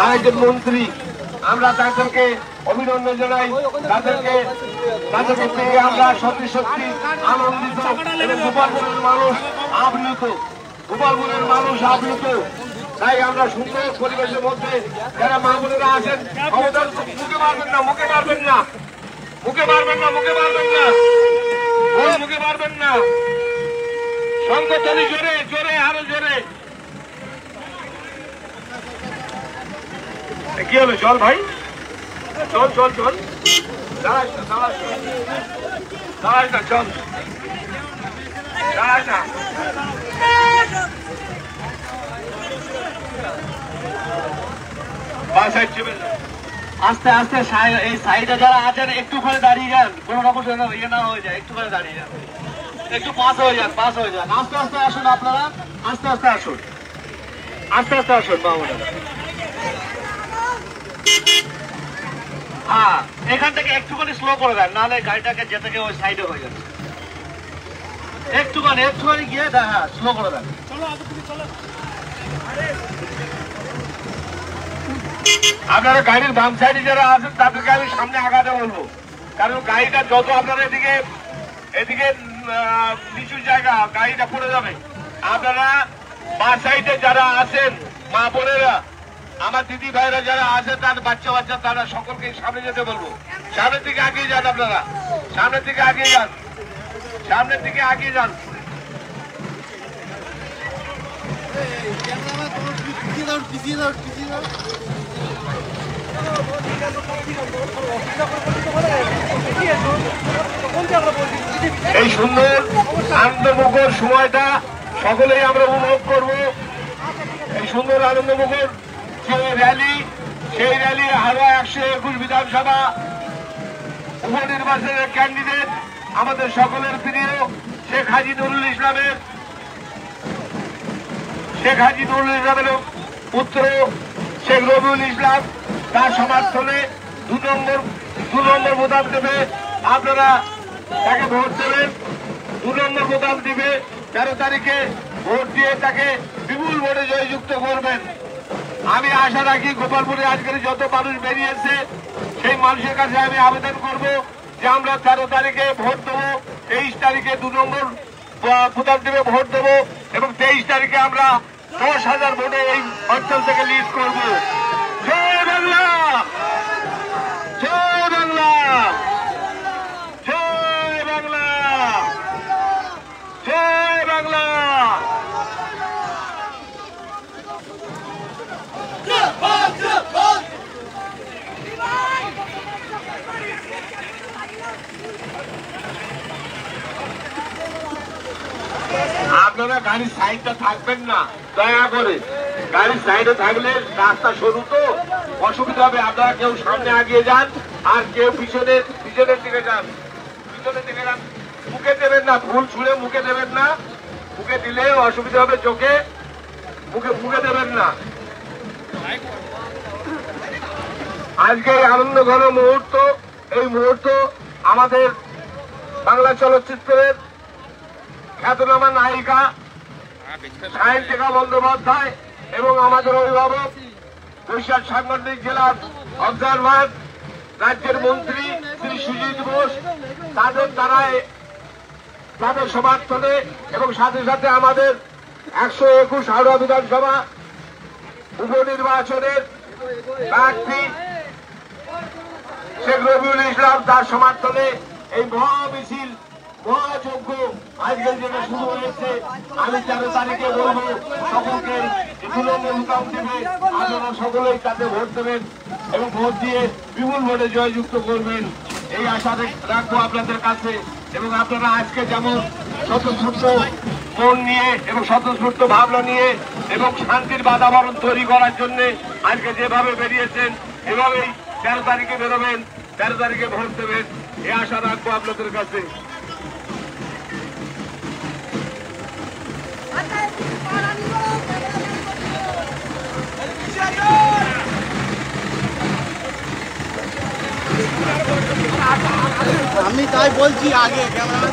আরেকজন মন্ত্রী, আমরা তাদেরকে অভিনন্দন জানাই। তাদেরকে পেয়ে আমরা সত্যি সত্যি আনন্দিত এবং গোপালপুরের মানুষ আপ্লুত। গোপালপুরের মানুষ আপ্লুত। তাই আমরা সুন্দর পরিবেশের মধ্যে যারা মা বোনেরা আছেন, মুখে মারবেন না, মুখে মারবেন না, মুখে মারবেন না, মুখে মারবেন না, মুখে মারবেন না। সংকটলি জোরে জোরে, আরো জোরে। কি হলো? চল ভাই, চল চল চল, দাঁড়াস না, দাঁড়াস না, দাঁড়াস না, চল, দাঁড়াস না। আস্তে আস্তে এই সাইডে যারা আছেন একটু করে দাঁড়িয়ে যান, কোনো রকম ইয়ে না হয়ে যায়, একটু করে দাঁড়িয়ে যান, একটু পাস হয়ে যান, পাস হয়ে যান। আস্তে আস্তে আসুন আপনারা, আস্তে আস্তে আসুন, আস্তে আস্তে আসুন বাবুরা। হ্যাঁ, এখান থেকে একটুখানি স্লো করে দেন, নাহলে গাড়িটাকে যেতে গিয়ে ওই সাইডে হয়ে যাবে। একটুখানি একটুখানি গিয়ে হ্যাঁ স্লো করে দেন। আপনারা গাড়ির বাম সাইডে যারা আছেন তাদেরকে আমি সামনে আগাতে বলবো, কারণ গাড়িটা যত আপনারা এদিকে নিচু জায়গা, গাড়িটা পড়ে যাবে। আপনারা বাঁ সাইডে যারা আছেন মা বোনেরা, আমার দিদি ভাইরা যারা আছেন, তার বাচ্চা বাচ্চা, তারা সকলকে সামনে যেতে বলবো। সামনের দিকে আগিয়ে যান, আপনারা সামনের দিকে আগিয়ে যান, সামনের দিকে আগিয়ে যান। এই সুন্দর আনন্দমুখর সময়টা সকলেই আমরা উপভোগ করব। এই সুন্দর আনন্দমুখর যে র্যালি, সেই র্যালি হাওড়া 121 বিধানসভা উপনির্বাচনের ক্যান্ডিডেট আমাদের সকলের প্রিয় শেখ হাজি নুরুল ইসলামের পুত্র শেখ রবিউল ইসলাম, তার সমর্থনে 2 নম্বর বোতাম দেবে। আপনারা তাকে ভোট দেবেন, 2 নম্বর বোতাম দিবে। 13 তারিখে ভোট দিয়ে তাকে বিপুল ভোটে জয়যুক্ত করবেন। আমি আশা রাখি গোপালপুরে আজকের যত মানুষ বেরিয়েছে, সেই মানুষের কাছে আমি আবেদন করব যে আমরা 13 তারিখে ভোট দেবো, 23 তারিখে 2 নম্বর বোতাম দেবে ভোট দেবো, এবং 23 তারিখে আমরা 10,000 ভোটে এই অঞ্চল থেকে লিড করবো। জয় বাংলা, জয় বাংলা, জয় বাংলা, জয় বাংলা। আপনারা গাড়ির সাইডটা থাকবেন না, দয়া করে। গাড়ির সাইডে থাকলে রাস্তা সরু তো অসুবিধা হবে। আপনারা কেউ সামনে আগিয়ে যান, আর কেউ পিছনের দিকে যান, পিছনের দিকে যান। মুখে দেবেন না, ফুল ছুঁড়ে মুখে দেবেন না, মুখে দিলে অসুবিধা হবে, চোখে মুখে দেবেন না। আজকে এই আনন্দ ঘন মুহূর্ত, এই মুহূর্ত আমাদের বাংলা চলচ্চিত্রের খ্যাতনামা নায়িকা সায়ন্তিকা বন্দ্যোপাধ্যায় এবং আমাদের অভিভাবক বরিশাল সাংগঠনিক জেলার অবজারভার, রাজ্যের মন্ত্রী শ্রী সুজিত বোস, তাদের সমর্থনে এবং সাথে সাথে আমাদের 121 হাওড়া বিধানসভা উপনির্বাচনের প্রার্থী শেখ রবিউল ইসলাম, তার সমর্থনে এই মহামিছিল, মহাযজ্ঞ আজকে যেটা শুরু হয়েছে। আমি 13 তারিখে বলবো সকলকে 2 নম্বর বোতাম দেবে। আপনারা সকলেই তাতে ভোট দেবেন এবং ভোট দিয়ে বিপুল ভোটে জয়যুক্ত করবেন, এই আশা রাখবো আপনাদের কাছে। এবং আপনারা আজকে যেমন স্বতঃস্ফূর্ত মন নিয়ে এবং স্বতঃস্ফূর্ত ভাবনা নিয়ে এবং শান্তির বাতাবরণ তৈরি করার জন্য আজকে যেভাবে বেরিয়েছেন, এভাবেই 13 তারিখে বেরোবেন, 13 তারিখে ভোট দেবেন, এই আশা রাখবো আপনাদের কাছে। আমি তাই বলছি আগে ক্যামেরা